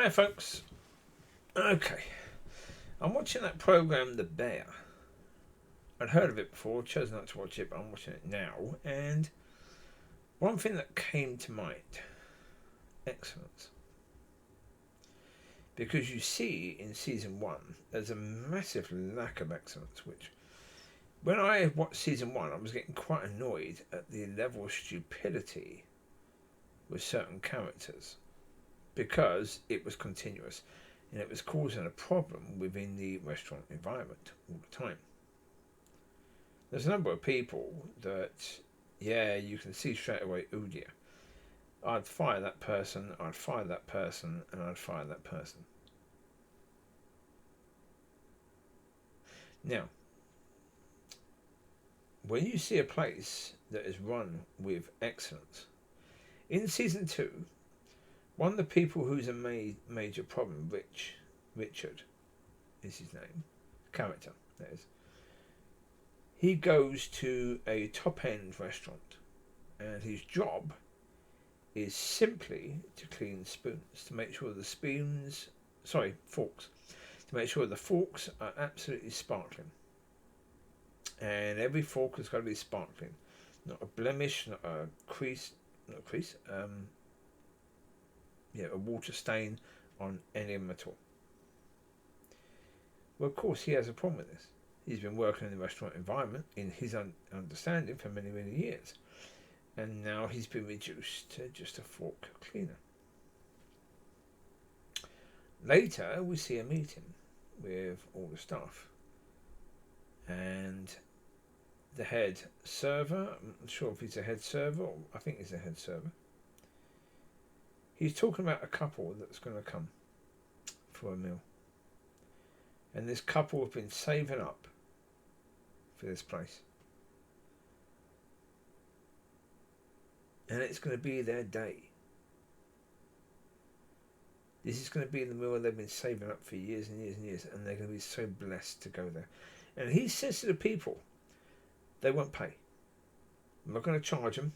Hi folks. Okay. I'm watching that program The Bear. I'd heard of it before, chose not to watch it, but I'm watching it now. And one thing that came to mind, excellence. Because you see in season 1, there's a massive lack of excellence, which when I watched season 1, I was getting quite annoyed at the level of stupidity with certain characters because it was continuous and it was causing a problem within the restaurant environment all the time. There's a number of people that, yeah, you can see straight away, oh dear, I'd fire that person, I'd fire that person, and I'd fire that person. Now, when you see a place that is run with excellence, in season 2, one of the people who's a major problem, Richard is his name, character, that is, he goes to a top-end restaurant and his job is simply to clean spoons, to make sure forks, to make sure the forks are absolutely sparkling. And every fork has got to be sparkling. Not a blemish, not a water stain on any of them at all. Well, of course, he has a problem with this. He's been working in the restaurant environment, in his understanding, for many, many years. And now he's been reduced to just a fork cleaner. Later, we see a meeting with all the staff. And the head server, I'm not sure if he's a head server, or I think he's a head server. He's talking about a couple that's going to come for a meal. And this couple have been saving up for this place. And it's going to be their day. This is going to be the meal they've been saving up for years and years and years, and they're going to be so blessed to go there. And he says to the people, they won't pay. I'm not going to charge them.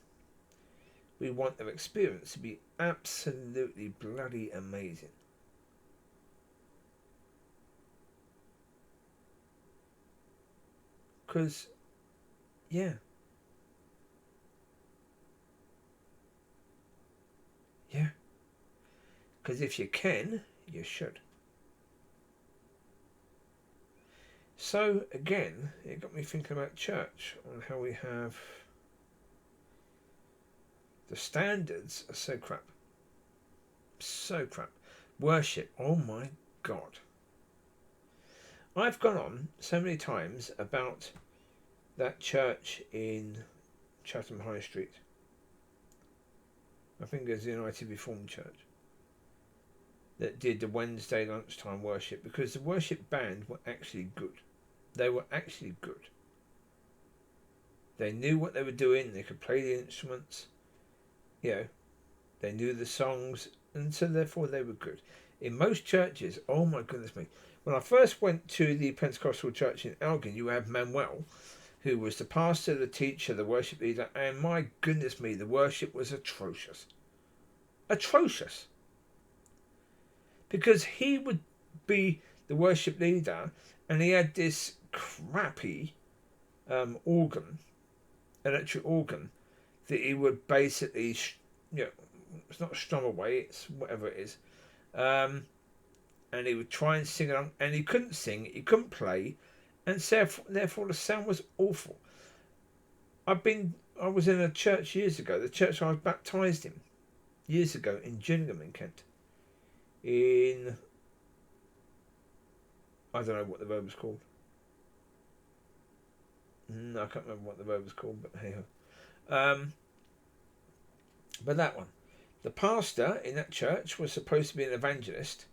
We want their experience to be absolutely bloody amazing. Because, yeah. Yeah. Because if you can, you should. So, again, it got me thinking about church, on how we have... The standards are so crap. So crap. Worship, oh my God. I've gone on so many times about that church in Chatham High Street. I think it's the United Reformed Church that did the Wednesday lunchtime worship, because the worship band were actually good. They were actually good. They knew what they were doing. They could play the instruments. They knew the songs, and so therefore they were good. In most churches, oh my goodness me, when I first went to the Pentecostal church in Elgin, you had Manuel, who was the pastor, the teacher, the worship leader, and my goodness me, the worship was atrocious. Atrocious. Because he would be the worship leader, and he had this crappy electric organ, that he would basically, it's not strum away, it's whatever it is. And he would try and sing along, and he couldn't sing, he couldn't play, and therefore the sound was awful. I was in a church years ago, the church I was baptised in years ago in Gillingham in Kent. I don't know what the road was called. No, I can't remember what the road was called, but hey ho. But that one, the pastor in that church was supposed to be an evangelist,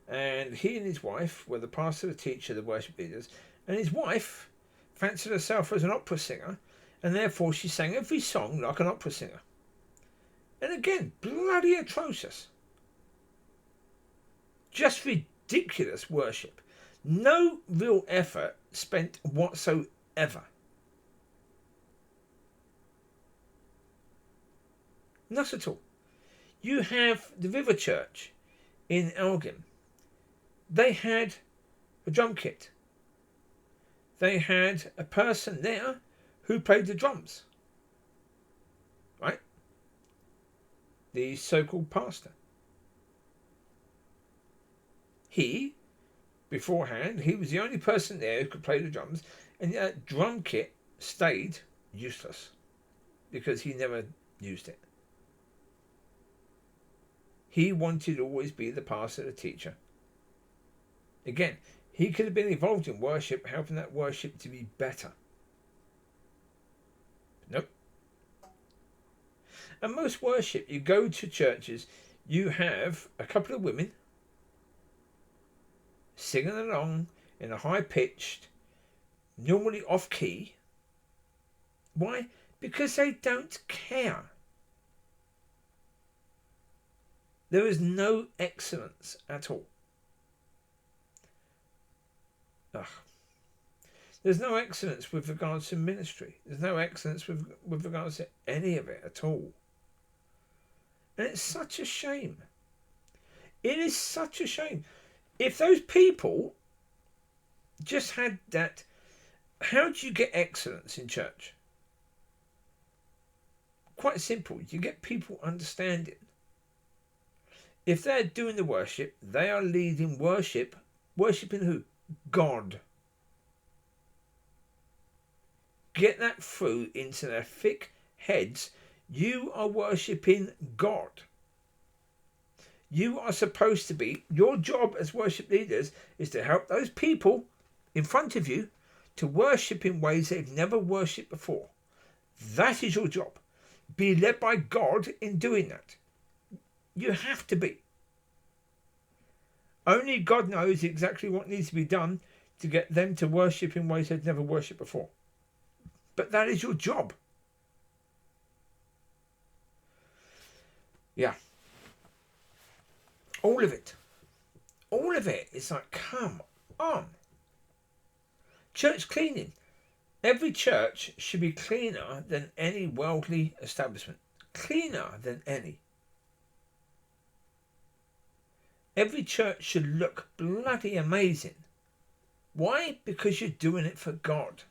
and he and his wife were the pastor, the teacher, the worship leaders, and his wife fancied herself as an opera singer, and therefore she sang every song like an opera singer. And again, bloody atrocious. Just ridiculous worship. No real effort spent whatsoever. Not at all. You have the River Church in Elgin, they had a drum kit. They had a person there who played the drums. Right? The so-called pastor. He, beforehand, he was the only person there who could play the drums, and that drum kit stayed useless because he never used it. He wanted to always be the pastor, the teacher. Again, he could have been involved in worship, helping that worship to be better. Nope. And most worship, you go to churches, you have a couple of women singing along in a high-pitched, normally off-key. Why? Because they don't care. There is no excellence at all. Ugh. There's no excellence with regards to ministry. There's no excellence with regards to any of it at all. And it's such a shame. It is such a shame. If those people just had that, how do you get excellence in church? Quite simple. You get people understanding. If they're doing the worship, they are leading worship. Worshipping who? God. Get that through into their thick heads. You are worshipping God. You are supposed to be, your job as worship leaders is to help those people in front of you to worship in ways they've never worshipped before. That is your job. Be led by God in doing that. You have to be. Only God knows exactly what needs to be done to get them to worship in ways they've never worshipped before. But that is your job. Yeah. All of it. All of it. It's like, come on. Church cleaning. Every church should be cleaner than any worldly establishment. Cleaner than any. Every church should look bloody amazing. Why? Because you're doing it for God.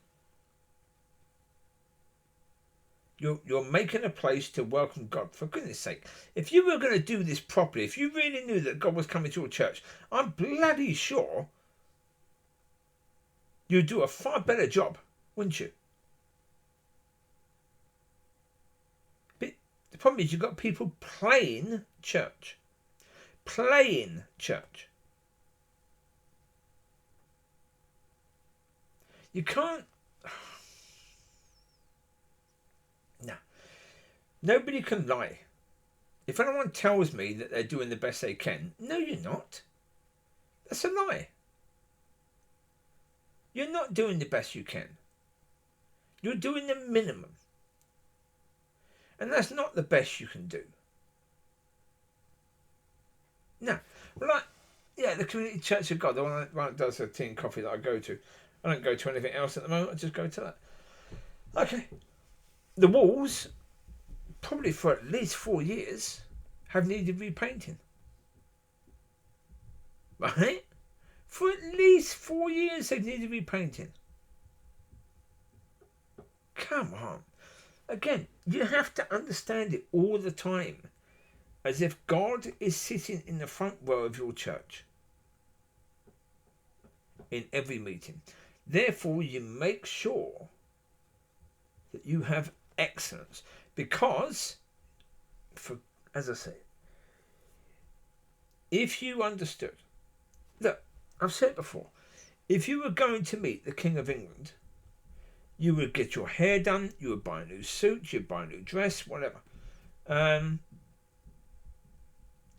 You're making a place to welcome God. For goodness sake, if you were going to do this properly, if you really knew that God was coming to your church, I'm bloody sure you'd do a far better job, wouldn't you? But the problem is you've got people playing church. Playing church. You can't... No. Nobody can lie. If anyone tells me that they're doing the best they can, no, you're not. That's a lie. You're not doing the best you can. You're doing the minimum. And that's not the best you can do. No. Well, the Community Church of God, the one that does the tea and coffee that I go to. I don't go to anything else at the moment. I just go to that. Okay. The walls, probably for at least 4 years, have needed repainting. Right? For at least 4 years, they've needed repainting. Come on. Again, you have to understand it all the time. As if God is sitting in the front row of your church. In every meeting. Therefore, you make sure that you have excellence. Because, as I say, if you understood, look, I've said it before, if you were going to meet the King of England, you would get your hair done, you would buy a new suit, you'd buy a new dress, whatever.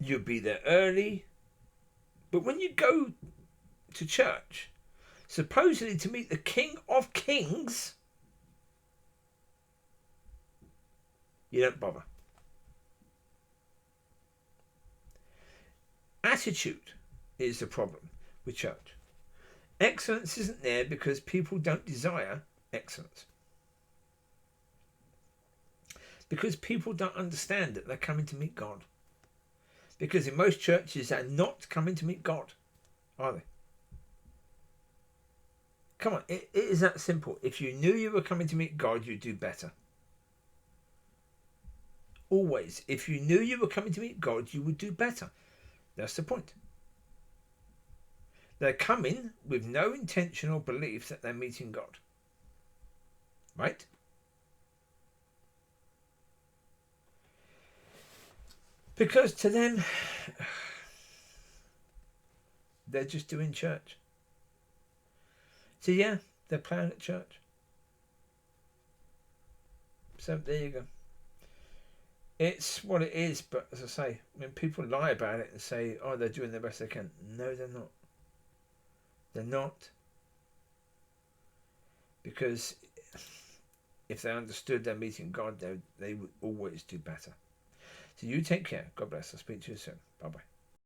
You'd be there early. But when you go to church, supposedly to meet the King of Kings, you don't bother. Attitude is the problem with church. Excellence isn't there because people don't desire excellence. Because people don't understand that they're coming to meet God. Because in most churches, they're not coming to meet God, are they? Come on, it is that simple. If you knew you were coming to meet God, you'd do better. Always. If you knew you were coming to meet God, you would do better. That's the point. They're coming with no intention or belief that they're meeting God. Right? Because to them, they're just doing church. So yeah, they're playing at church. So there you go. It's what it is, but as I say, when people lie about it and say, oh, they're doing the best they can. No, they're not. They're not. Because if they understood they're meeting God, they would always do better. So you take care. God bless. I'll speak to you soon. Bye-bye.